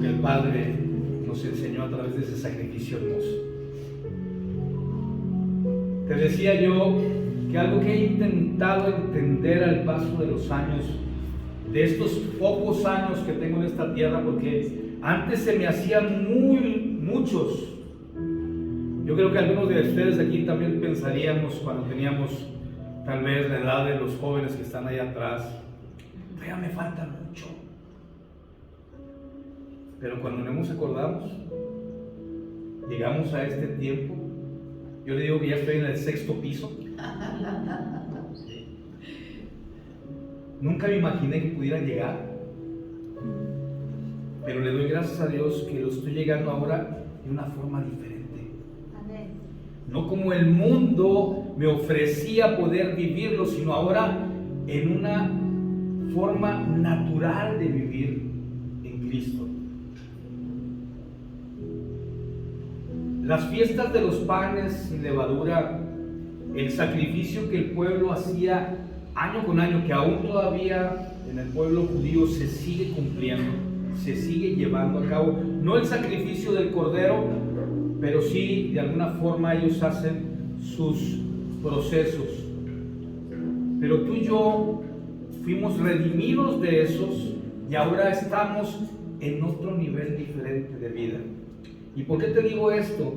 que el Padre nos enseñó a través de ese sacrificio hermoso. Te decía yo que algo que he intentado entender al paso de los años, de estos pocos años que tengo en esta tierra, porque antes se me hacían muchos. Yo creo que algunos de ustedes aquí también pensaríamos cuando teníamos tal vez la edad de los jóvenes que están ahí atrás, todavía me falta mucho. Pero cuando nos acordamos, llegamos a este tiempo, yo le digo que ya estoy en el 6º piso. Nunca me imaginé que pudiera llegar, pero le doy gracias a Dios que lo estoy llegando ahora de una forma diferente. No como el mundo me ofrecía poder vivirlo, sino ahora en una forma natural de vivir en Cristo. Las fiestas de los panes sin levadura, el sacrificio que el pueblo hacía año con año, que aún todavía en el pueblo judío se sigue cumpliendo, se sigue llevando a cabo, no el sacrificio del cordero, pero sí de alguna forma ellos hacen sus procesos. Pero tú y yo fuimos redimidos de esos y ahora estamos en otro nivel diferente de vida. ¿Y por qué te digo esto?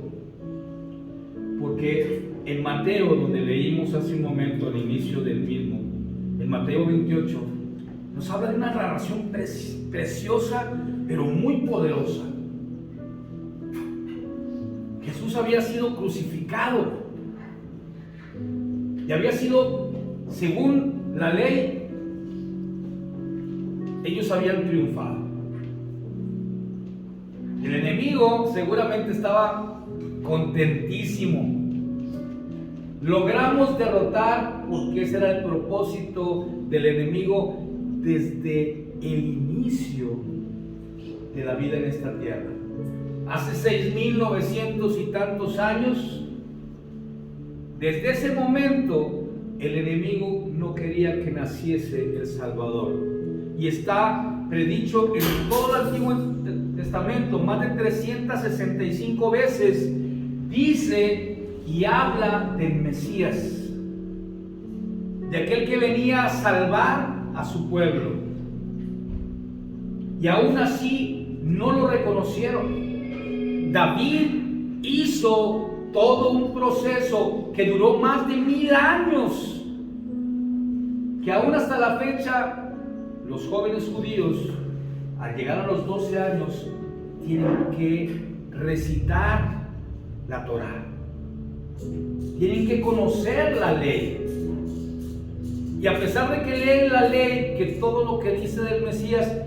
Porque en Mateo, donde leímos hace un momento al inicio del mismo, en Mateo 28, nos habla de una narración preciosa, pero muy poderosa. Jesús había sido crucificado y había sido, según la ley, ellos habían triunfado. El enemigo seguramente estaba contentísimo. Logramos derrotar, porque ese era el propósito del enemigo desde el inicio de la vida en esta tierra. Hace 6,900 y tantos años, desde ese momento, el enemigo no quería que naciese el Salvador. Y está predicho en todo el Antiguo Testamento, más de 365 veces, dice y habla del Mesías, de aquel que venía a salvar a su pueblo. Y aún así no lo reconocieron. David hizo todo un proceso que duró más de 1000 años, que aún hasta la fecha los jóvenes judíos, al llegar a los 12 años, tienen que recitar la Torá, tienen que conocer la ley. Y a pesar de que leen la ley, que todo lo que dice del Mesías,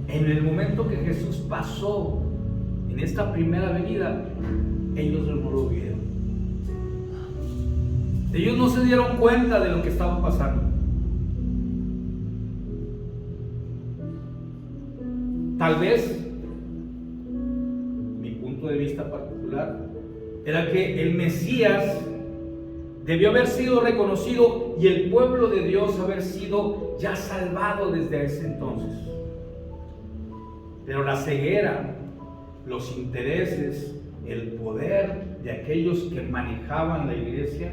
en el momento que Jesús pasó en esta primera venida, ellos no lo vieron. Ellos no se dieron cuenta de lo que estaba pasando. Tal vez, mi punto de vista particular, era que el Mesías debió haber sido reconocido y el pueblo de Dios haber sido ya salvado desde ese entonces. Pero la ceguera, los intereses, el poder de aquellos que manejaban la iglesia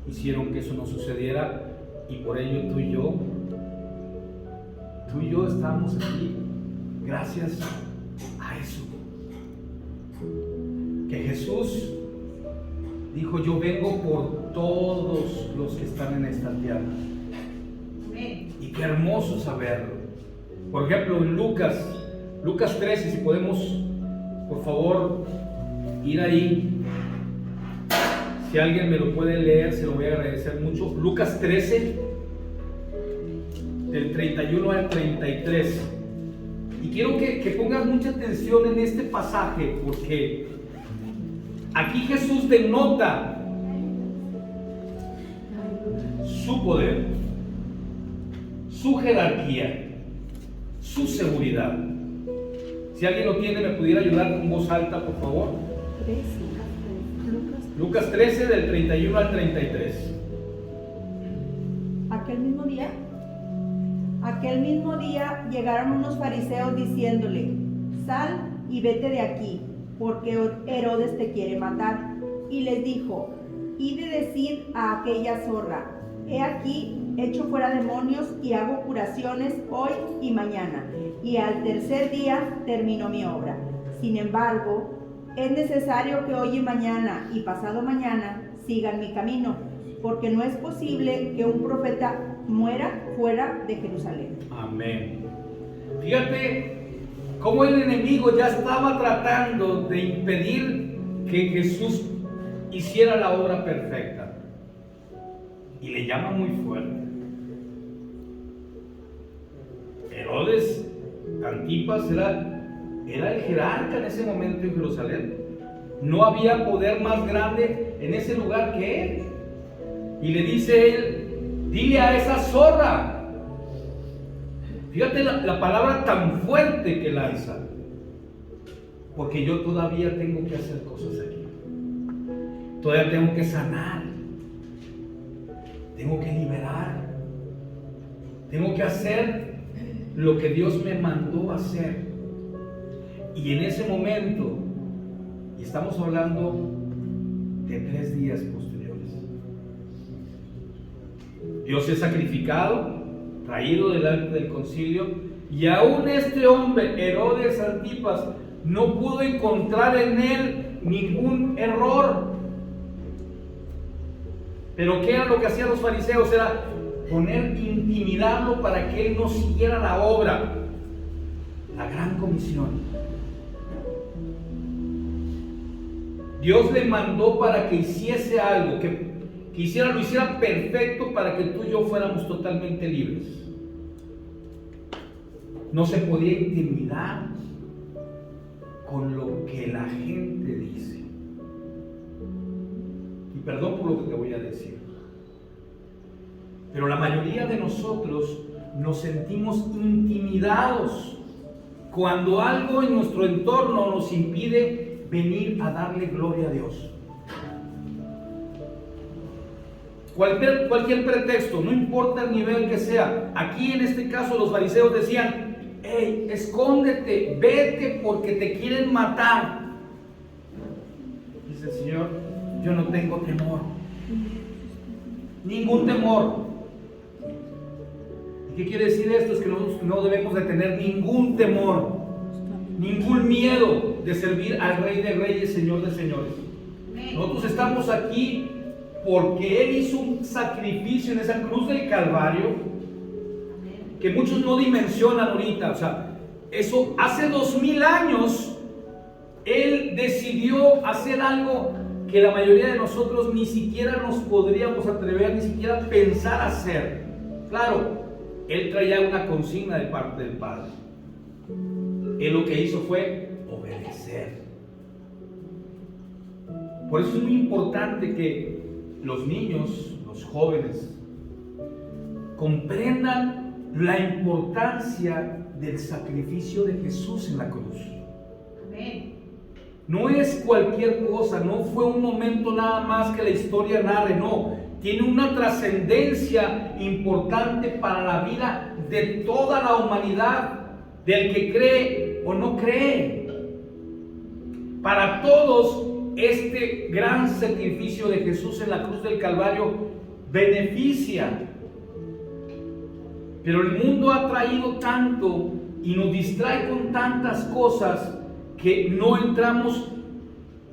hicieron que eso no sucediera, y por ello tú y yo estamos aquí gracias a eso. Que Jesús dijo: yo vengo por todos los que están en esta tierra. Y qué hermoso saberlo. Por ejemplo, en Lucas 13, si podemos por favor ir ahí, si alguien me lo puede leer, se lo voy a agradecer mucho. Lucas 13, del 31 al 33. Y quiero que pongas mucha atención en este pasaje, porque aquí Jesús denota su poder, su jerarquía, su seguridad. Si alguien lo tiene, me pudiera ayudar con voz alta, por favor. Lucas 13, del 31 al 33. Aquel mismo día llegaron unos fariseos diciéndole: sal y vete de aquí, porque Herodes te quiere matar. Y les dijo, id de decir a aquella zorra, he aquí, echo fuera demonios y hago curaciones hoy y mañana, y al tercer día termino mi obra. Sin embargo, es necesario que hoy y mañana y pasado mañana sigan mi camino, porque no es posible que un profeta muera fuera de Jerusalén. Amén. Fíjate cómo el enemigo ya estaba tratando de impedir que Jesús hiciera la obra perfecta. Y le llama muy fuerte. Herodes Antipas era el jerarca en ese momento en Jerusalén. No había poder más grande en ese lugar que él. Y le dice él, dile a esa zorra. Fíjate la palabra tan fuerte que lanza. Porque yo todavía tengo que hacer cosas aquí. Todavía tengo que sanar. Tengo que liberar. Tengo que hacer lo que Dios me mandó hacer. Y en ese momento, y estamos hablando de 3 días posteriores, Dios es sacrificado, traído delante del concilio, y aún este hombre, Herodes Antipas, no pudo encontrar en él ningún error. Pero ¿qué era lo que hacían los fariseos? Era intimidarlo para que él no siguiera la obra, la gran comisión. Dios le mandó para que hiciese algo, que lo hiciera perfecto para que tú y yo fuéramos totalmente libres. No se podía intimidar con lo que la gente dice. Y perdón por lo que te voy a decir, pero la mayoría de nosotros nos sentimos intimidados cuando algo en nuestro entorno nos impide venir a darle gloria a Dios. Cualquier pretexto, no importa el nivel que sea. Aquí en este caso los fariseos decían, hey, escóndete, vete porque te quieren matar. Dice el Señor, yo no tengo temor, ningún temor. ¿Y qué quiere decir esto? Es que nosotros no debemos de tener ningún temor, ningún miedo de servir al Rey de Reyes, Señor de Señores. Nosotros estamos aquí porque Él hizo un sacrificio en esa cruz del Calvario que muchos no dimensionan ahorita. O sea, eso hace 2000 años Él decidió hacer algo que la mayoría de nosotros ni siquiera nos podríamos atrever, ni siquiera pensar hacer. Claro, Él traía una consigna de parte del Padre. Él lo que hizo fue obedecer. Por eso es muy importante que los niños, los jóvenes, comprendan la importancia del sacrificio de Jesús en la cruz. Amén. No es cualquier cosa, no fue un momento nada más que la historia narre, no. Tiene una trascendencia importante para la vida de toda la humanidad, del que cree o no cree. Para todos, este gran sacrificio de Jesús en la cruz del Calvario beneficia. Pero el mundo ha traído tanto y nos distrae con tantas cosas que no entramos,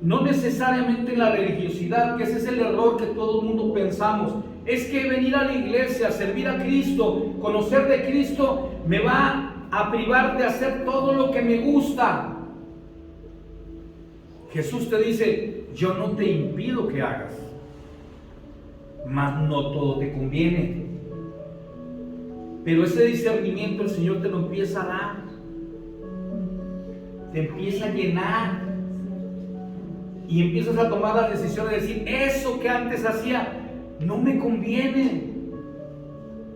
no necesariamente en la religiosidad, que ese es el error que todo el mundo pensamos. Es que venir a la iglesia, servir a Cristo, conocer de Cristo, me va a privar de hacer todo lo que me gusta. Jesús te dice, yo no te impido que hagas, mas no todo te conviene. Pero ese discernimiento el Señor te lo empieza a dar, te empieza a llenar y empiezas a tomar la decisión de decir, eso que antes hacía no me conviene.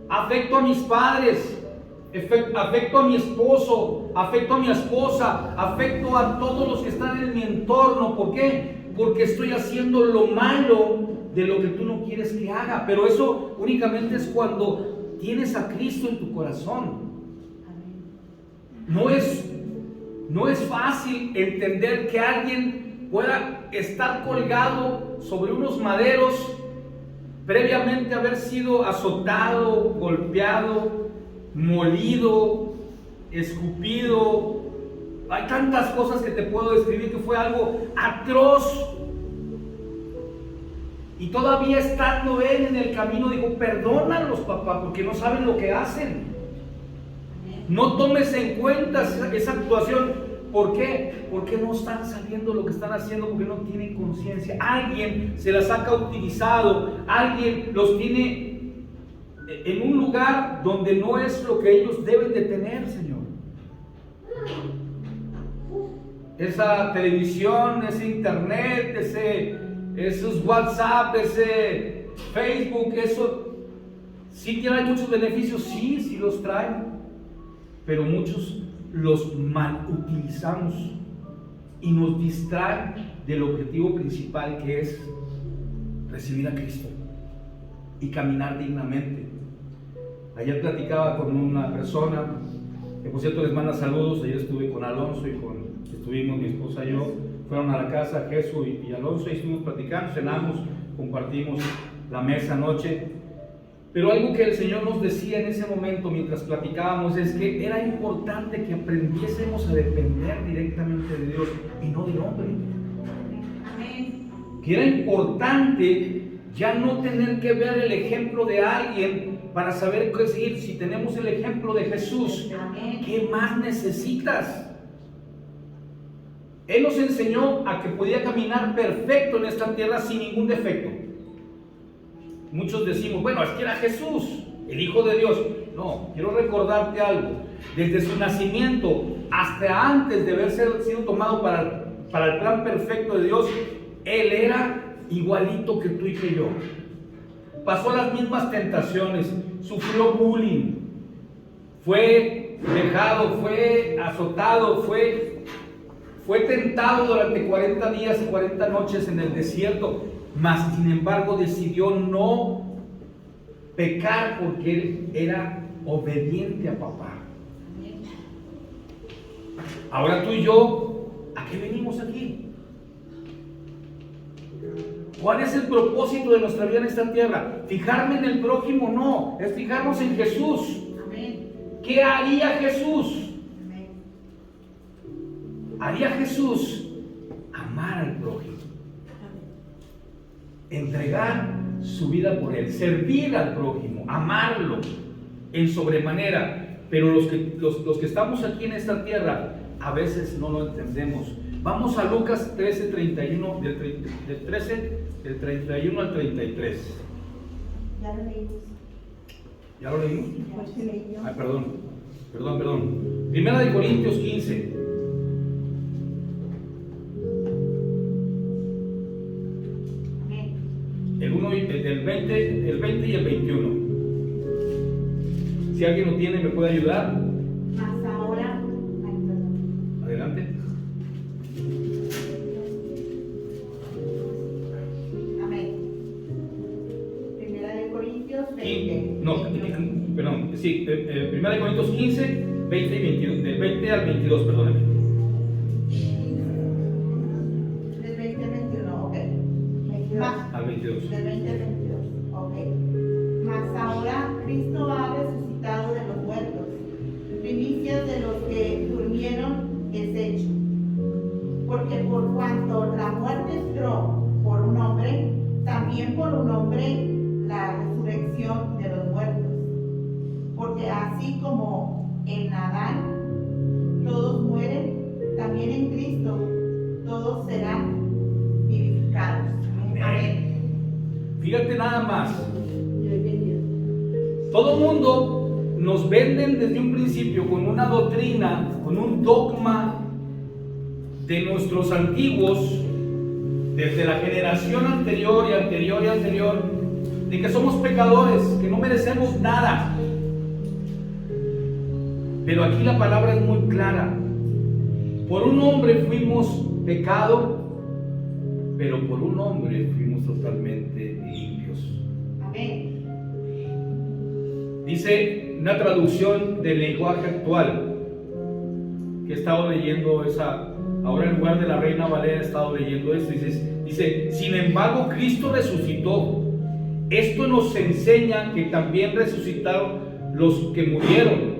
Afecto a mis padres, afecto a mi esposo, afecto a mi esposa, afecto a todos los que están en mi entorno. ¿Por qué? Porque estoy haciendo lo malo de lo que tú no quieres que haga. Pero eso únicamente es cuando tienes a Cristo en tu corazón. No No es fácil entender que alguien pueda estar colgado sobre unos maderos previamente haber sido azotado, golpeado, molido, escupido. Hay tantas cosas que te puedo describir que fue algo atroz. Y todavía estando él en el camino dijo: perdónalos, papá, porque no saben lo que hacen. No tomes en cuenta esa actuación. ¿Por qué? Porque no están sabiendo lo que están haciendo, porque no tienen conciencia. Alguien se las ha cautivizado, alguien los tiene en un lugar donde no es lo que ellos deben de tener, Señor. Esa televisión, ese internet, esos WhatsApp, ese Facebook, eso sí trae muchos beneficios, sí los trae, pero muchos los mal utilizamos y nos distraen del objetivo principal, que es recibir a Cristo y caminar dignamente. Ayer platicaba con una persona que, por cierto, les manda saludos. Ayer estuve con Alonso y estuvimos mi esposa y yo, fueron a la casa Jesús y Alonso, y estuvimos platicando, cenamos, compartimos la mesa anoche. Pero algo que el Señor nos decía en ese momento mientras platicábamos es que era importante que aprendiésemos a depender directamente de Dios y no del hombre. Amén. Que era importante ya no tener que ver el ejemplo de alguien para saber qué seguir. Si tenemos el ejemplo de Jesús, ¿qué más necesitas? Él nos enseñó a que podía caminar perfecto en esta tierra sin ningún defecto. Muchos decimos: bueno, es que era Jesús, el Hijo de Dios. No, quiero recordarte algo. Desde su nacimiento hasta antes de haber sido tomado para el plan perfecto de Dios, Él era igualito que tú y que yo. Pasó las mismas tentaciones, sufrió bullying, fue vejado, fue azotado, fue tentado durante 40 días y 40 noches en el desierto, mas sin embargo decidió no pecar porque él era obediente a papá. Ahora tú y yo, ¿a qué venimos aquí? ¿Cuál es el propósito de nuestra vida en esta tierra? ¿Fijarme en el prójimo? No, es fijarnos en Jesús. ¿Qué haría Jesús? Haría Jesús amar al prójimo, entregar su vida por él, servir al prójimo, amarlo en sobremanera. Pero los que estamos aquí en esta tierra a veces no lo entendemos. Vamos a Lucas 13:31, del 31 al 33. Ya lo leímos. ¿Ya lo leímos? Ya se leyó. Ay, perdón. Primera de Corintios 15. El 20 y el 21. Si alguien lo tiene, me puede ayudar. Mas ahora, Adelante. amén. Primera de Corintios 20. Perdón, sí, Primera de Corintios 15, 20 y 22, del 20 al 22, perdóname. Del 20 al 21, ok. Al 22. Del 20 al 22, ok. Mas ahora Cristo ha resucitado de los muertos, primicias de los que durmieron es hecho. Porque por cuanto la muerte entró por un hombre, también por un hombre la resurrección de los muertos. Porque así como en Adán todos mueren, también en Cristo todos serán vivificados. Amén. Fíjate nada más. Todo mundo nos venden desde un principio con una doctrina, con un dogma de nuestros antiguos, desde la generación anterior y anterior, de que somos pecadores, que no merecemos nada. Pero aquí la palabra es muy clara. Por un hombre fuimos pecado, pero por un hombre fuimos totalmente limpios. Amén. Dice una traducción del lenguaje actual: que he estado leyendo ahora en lugar de la Reina Valera he estado leyendo esto, dice, sin embargo Cristo resucitó. Esto nos enseña que también resucitaron los que murieron.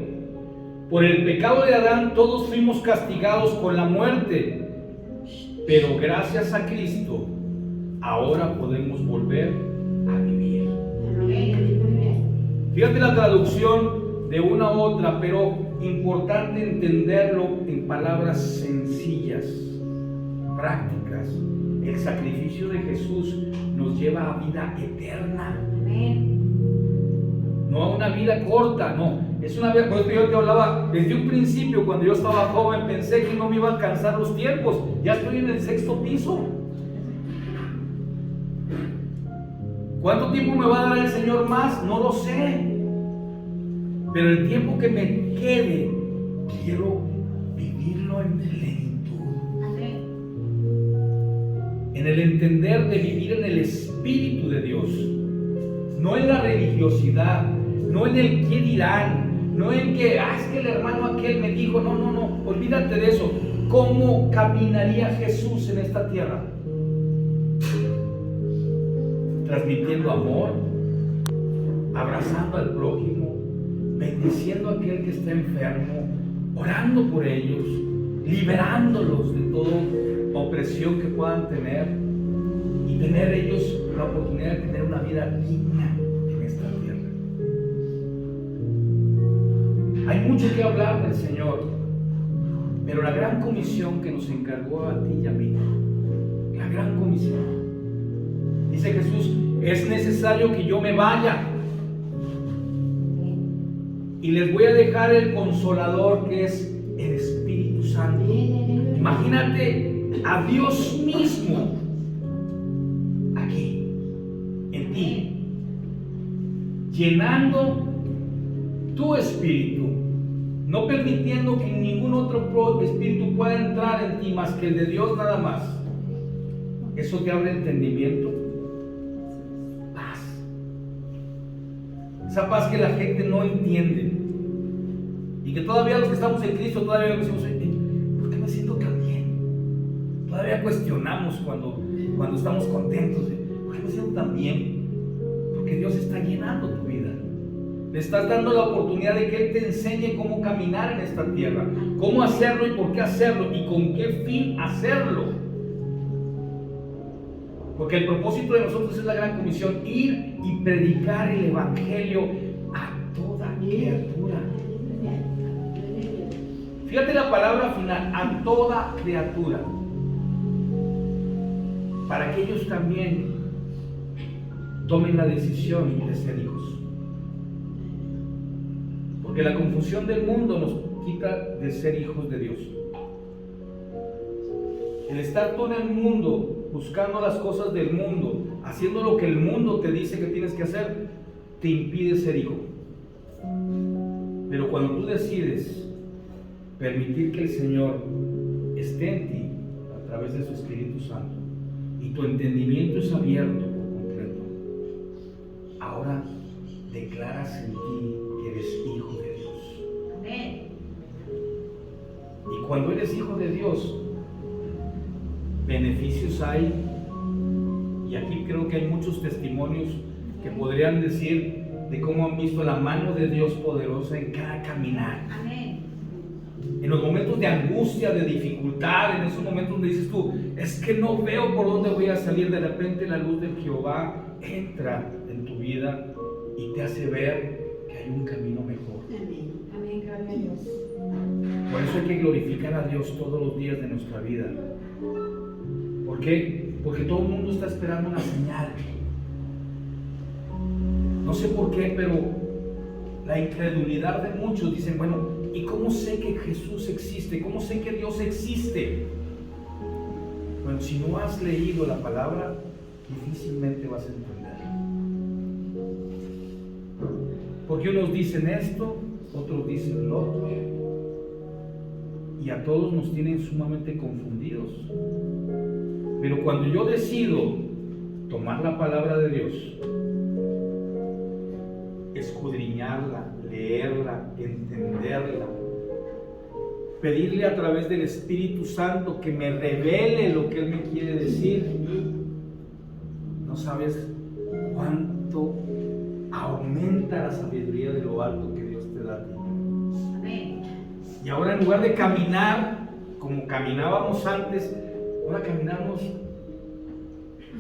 Por el pecado de Adán todos fuimos castigados con la muerte, pero gracias a Cristo ahora podemos volver a vivir. Fíjate la traducción de una u otra, pero importante entenderlo en palabras sencillas, prácticas. El sacrificio de Jesús nos lleva a vida eterna. No a una vida corta, no. Es una vida, por eso yo te hablaba desde un principio, cuando yo estaba joven, pensé que no me iba a alcanzar los tiempos. Ya estoy en el 6º piso. ¿Cuánto tiempo me va a dar el Señor más? No lo sé. Pero el tiempo que me quede, quiero vivirlo en plenitud. En el entender de vivir en el Espíritu de Dios. No en la religiosidad, no en el qué dirán, no en que, es que el hermano aquel me dijo, no, olvídate de eso. ¿Cómo caminaría Jesús en esta tierra? Transmitiendo amor, abrazando al prójimo, bendiciendo a aquel que está enfermo, orando por ellos, liberándolos de toda opresión que puedan tener y tener ellos la oportunidad de tener una vida digna en esta tierra. Hay mucho que hablar del Señor, pero la gran comisión que nos encargó a ti y a mí, la gran comisión, dice Jesús, es necesario que yo me vaya y les voy a dejar el Consolador, que es el Espíritu Santo. Imagínate a Dios mismo aquí, en ti, llenando tu espíritu, no permitiendo que ningún otro espíritu pueda entrar en ti más que el de Dios nada más. Eso te abre entendimiento, paz. Esa paz que la gente no entiende. Y que todavía los que estamos en Cristo todavía decimos, ¿por qué me siento tan bien? Todavía cuestionamos cuando estamos contentos. ¿Por qué me siento tan bien? Porque Dios está llenando tu vida. Le estás dando la oportunidad de que Él te enseñe cómo caminar en esta tierra, cómo hacerlo y por qué hacerlo y con qué fin hacerlo. Porque el propósito de nosotros es la gran comisión, ir y predicar el Evangelio a toda criatura. Fíjate la palabra final, a toda criatura, para que ellos también tomen la decisión de ser hijos. Porque la confusión del mundo nos quita de ser hijos de Dios. El estar tú en el mundo, buscando las cosas del mundo, haciendo lo que el mundo te dice que tienes que hacer, te impide ser hijo. Pero cuando tú decides permitir que el Señor esté en ti a través de su Espíritu Santo y tu entendimiento es abierto por completo, ahora declaras en ti que eres hijo de Dios. Amén. Y cuando eres hijo de Dios, beneficios hay, y aquí creo que hay muchos testimonios que podrían decir de cómo han visto la mano de Dios poderosa en cada caminar. Amén. En los momentos de angustia, de dificultad, en esos momentos donde dices tú, es que no veo por dónde voy a salir, de repente la luz de Jehová entra en tu vida y te hace ver que hay un camino mejor. Amén. Amén, gloria a Dios. Por eso hay que glorificar a Dios todos los días de nuestra vida. ¿Por qué? Porque todo el mundo está esperando una señal. No sé por qué, pero la incredulidad de muchos dicen, bueno, ¿y cómo sé que Jesús existe? ¿Cómo sé que Dios existe? Bueno, si no has leído la palabra, difícilmente vas a entender. Porque unos dicen esto, otros dicen lo otro, y a todos nos tienen sumamente confundidos. Pero cuando yo decido tomar la palabra de Dios, escudriñarla, leerla, entenderla, pedirle a través del Espíritu Santo que me revele lo que Él me quiere decir. No sabes cuánto aumenta la sabiduría de lo alto que Dios te da a ti. Y ahora, en lugar de caminar como caminábamos antes, ahora caminamos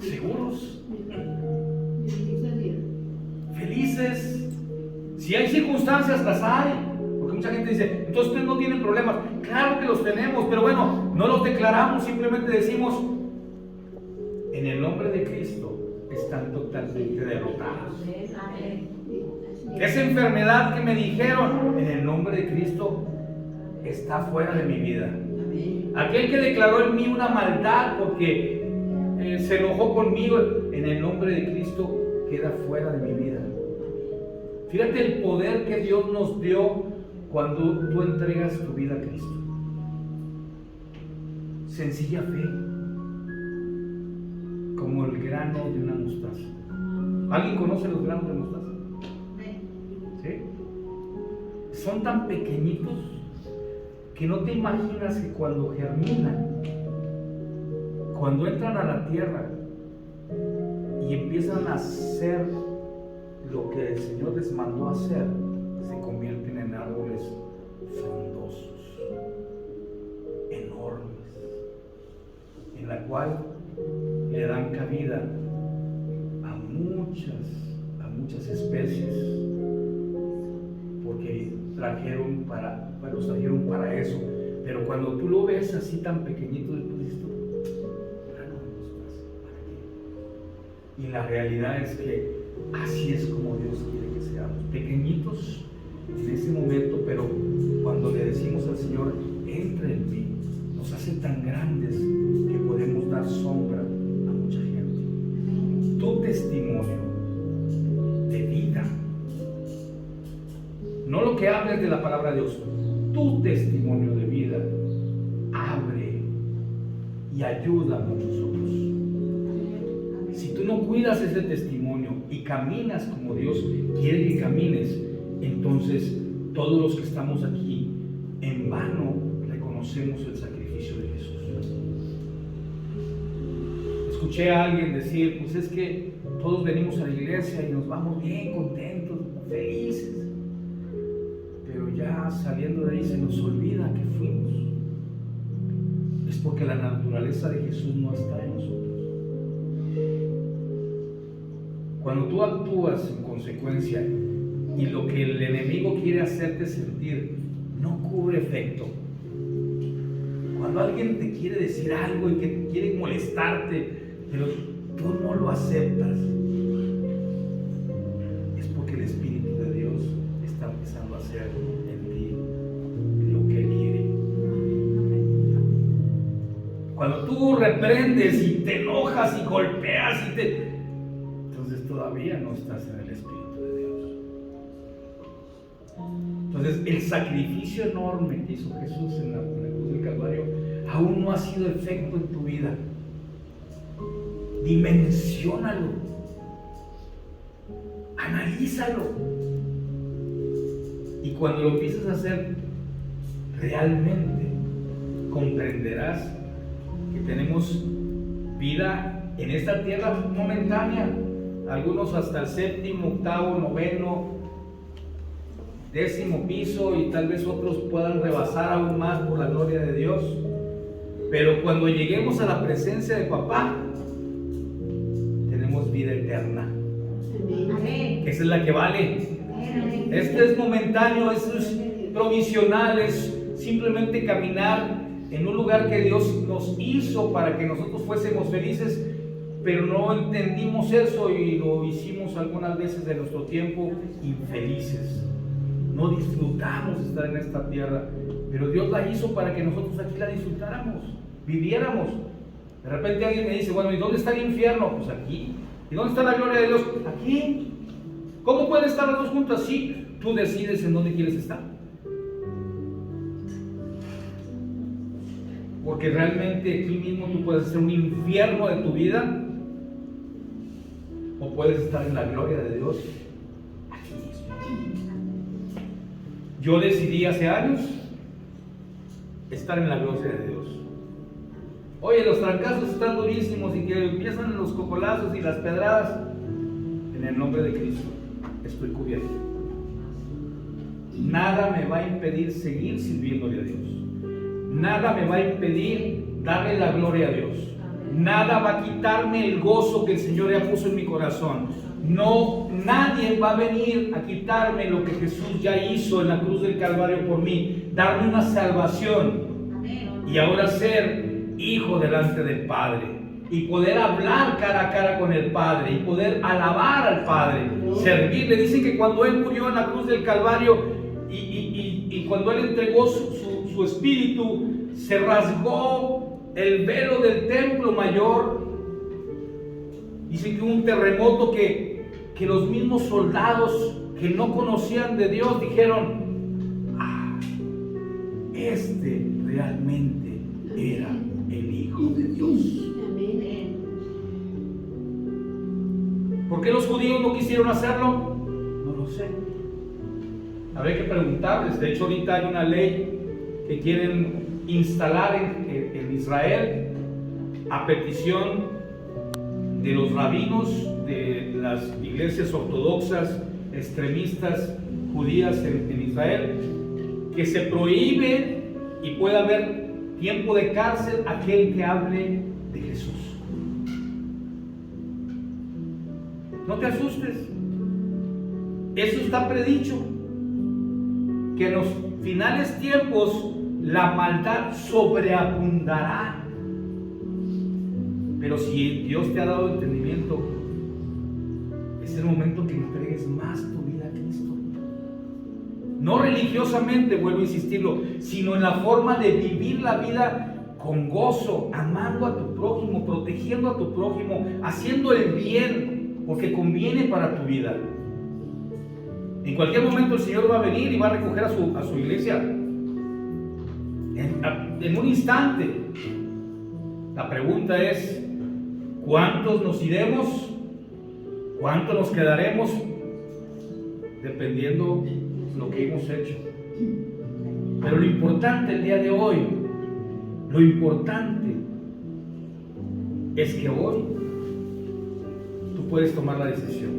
seguros, felices. Si hay circunstancias, las hay, porque mucha gente dice, entonces ustedes no tienen problemas. Claro que los tenemos, pero bueno, no los declaramos, simplemente decimos, en el nombre de Cristo están totalmente derrotados. Esa enfermedad que me dijeron, en el nombre de Cristo está fuera de mi vida. Aquel que declaró en mí una maldad porque se enojó conmigo, en el nombre de Cristo queda fuera de mi vida. Fíjate el poder que Dios nos dio cuando tú entregas tu vida a Cristo. Sencilla fe, como el grano de una mostaza. ¿Alguien conoce los granos de mostaza? ¿Sí? Son tan pequeñitos que no te imaginas que cuando germinan, cuando entran a la tierra y empiezan a hacer lo que el Señor les mandó a hacer, se convierten en árboles frondosos, enormes, en la cual le dan cabida a muchas especies, porque los trajeron para eso. Pero cuando tú lo ves así tan pequeñito, después dices tú, y la realidad es que así es como Dios quiere que seamos, pequeñitos en ese momento, pero cuando le decimos al Señor, entra en mí, nos hace tan grandes que podemos dar sombra a mucha gente. Tu testimonio de vida, no lo que hables de la palabra de Dios, tu testimonio de vida abre y ayuda a muchos otros. Si tú no cuidas ese testimonio y caminas como Dios quiere que camines, entonces todos los que estamos aquí en vano reconocemos el sacrificio de Jesús. Escuché a alguien decir, pues es que todos venimos a la iglesia y nos vamos bien contentos, felices, pero ya saliendo de ahí se nos olvida que fuimos. Es porque la naturaleza de Jesús no está en nosotros. Cuando tú actúas en consecuencia y lo que el enemigo quiere hacerte sentir no cubre efecto, cuando alguien te quiere decir algo y que quiere molestarte, pero tú no lo aceptas, es porque el Espíritu de Dios está empezando a hacer en ti lo que Él quiere. Cuando tú reprendes y te enojas y golpeas entonces todavía no estás en el Espíritu de Dios. Entonces el sacrificio enorme que hizo Jesús en la cruz del Calvario aún no ha sido efecto en tu vida. Dimensiónalo, analízalo, y cuando lo empieces a hacer realmente comprenderás que tenemos vida en esta tierra momentánea, algunos hasta el 7º, 8º, 9º, 10º piso, y tal vez otros puedan rebasar aún más por la gloria de Dios. Pero cuando lleguemos a la presencia de Papá, tenemos vida eterna. Esa es la que vale. Este es momentáneo, esto es provisional, es simplemente caminar en un lugar que Dios nos hizo para que nosotros fuésemos felices, pero no entendimos eso y lo hicimos algunas veces de nuestro tiempo infelices. No disfrutamos de estar en esta tierra, pero Dios la hizo para que nosotros aquí la disfrutáramos, viviéramos. De repente alguien me dice, bueno, ¿y dónde está el infierno? Pues aquí. ¿Y dónde está la gloria de Dios? Aquí. ¿Cómo pueden estar las dos juntas? Sí, tú decides en dónde quieres estar. Porque realmente aquí mismo tú puedes hacer un infierno de tu vida, o puedes estar en la gloria de Dios aquí mismo. Yo decidí hace años estar en la gloria de Dios. Oye, los trancazos están durísimos y que empiezan los cocolazos y las pedradas. En el nombre de Cristo estoy cubierto. Nada me va a impedir seguir sirviéndole a Dios. Nada me va a impedir darle la gloria a Dios. Nada va a quitarme el gozo que el Señor ya puso en mi corazón. No, nadie va a venir a quitarme lo que Jesús ya hizo en la cruz del Calvario por mí, darme una salvación y ahora ser hijo delante del Padre y poder hablar cara a cara con el Padre y poder alabar al Padre, servirle. Dicen que cuando Él murió en la cruz del Calvario y cuando Él entregó su espíritu, se rasgó el velo del templo mayor. Dicen que hubo un terremoto que los mismos soldados que no conocían de Dios dijeron: este realmente era el Hijo de Dios. ¿Por qué los judíos no quisieron hacerlo? No lo sé. Habría que preguntarles. De hecho, ahorita hay una ley que quieren instalar en Israel a petición de los rabinos de las iglesias ortodoxas extremistas judías en Israel, que se prohíbe y puede haber tiempo de cárcel aquel que hable de Jesús. No te asustes, eso está predicho, que en los finales tiempos la maldad sobreabundará. Pero si Dios te ha dado entendimiento, es el momento que entregues más tu vida a Cristo. No religiosamente, vuelvo a insistirlo, sino en la forma de vivir la vida con gozo, amando a tu prójimo, protegiendo a tu prójimo, haciendo el bien, porque conviene para tu vida. En cualquier momento el Señor va a venir y va a recoger a su iglesia. En un instante. La pregunta es: ¿cuántos nos iremos? ¿Cuántos nos quedaremos? Dependiendo lo que hemos hecho. Pero lo importante el día de hoy, lo importante es que hoy tú puedes tomar la decisión.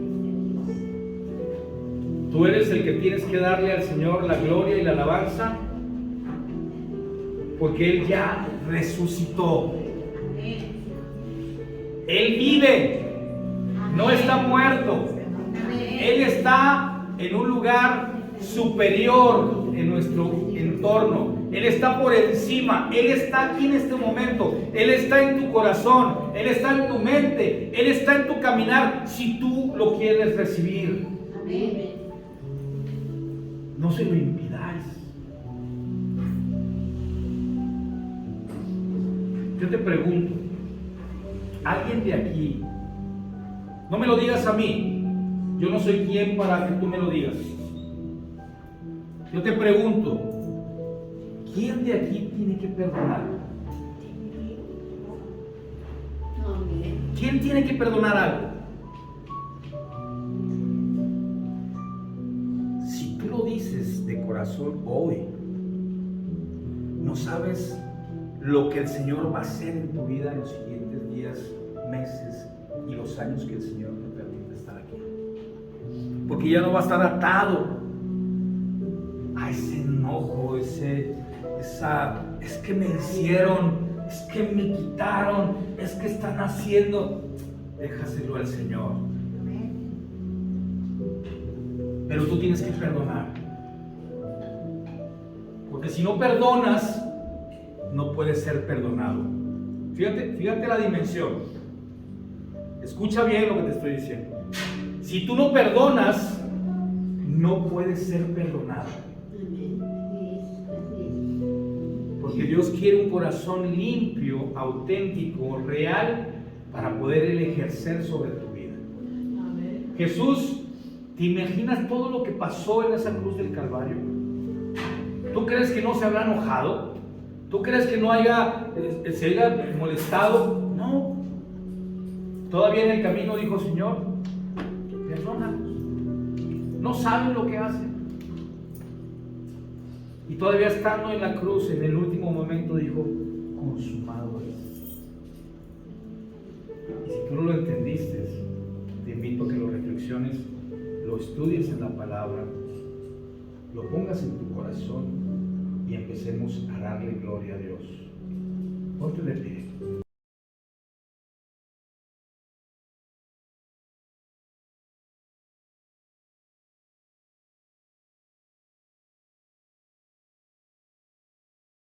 Tú eres el que tienes que darle al Señor la gloria y la alabanza, porque Él ya resucitó. Él vive, no está muerto. Él está en un lugar superior en nuestro entorno. Él está por encima. Él está aquí en este momento. Él está en tu corazón. Él está en tu mente. Él está en tu caminar, si tú lo quieres recibir. No se lo impidáis. Yo te pregunto, alguien de aquí, no me lo digas a mí, yo no soy quien para que tú me lo digas. Yo te pregunto, ¿quién de aquí tiene que perdonar? ¿Quién tiene que perdonar algo? Si tú lo dices de corazón hoy, no sabes lo que el Señor va a hacer en tu vida en los siguientes días, meses y los años que el Señor te permite estar aquí. Porque ya no va a estar atado a ese enojo, es que me hicieron, es que me quitaron, es que están haciendo. Déjaselo al Señor. Pero tú tienes que perdonar. Porque si no perdonas, no puedes ser perdonado. Fíjate la dimensión. Escucha bien lo que te estoy diciendo. Si tú no perdonas, no puedes ser perdonado. Porque Dios quiere un corazón limpio, auténtico, real, para poder él ejercer sobre tu vida. Jesús, ¿te imaginas todo lo que pasó en esa cruz del Calvario? ¿Tú crees que no se habrá enojado? ¿Tú crees que no se haya molestado? No. Todavía en el camino dijo: Señor, perdónanos. No saben lo que hacen. Y todavía estando en la cruz, en el último momento dijo, consumado es. Y si tú no lo entendiste, te invito a que lo reflexiones, lo estudies en la palabra, lo pongas en tu corazón y empecemos a darle gloria a Dios. Ponte de pie.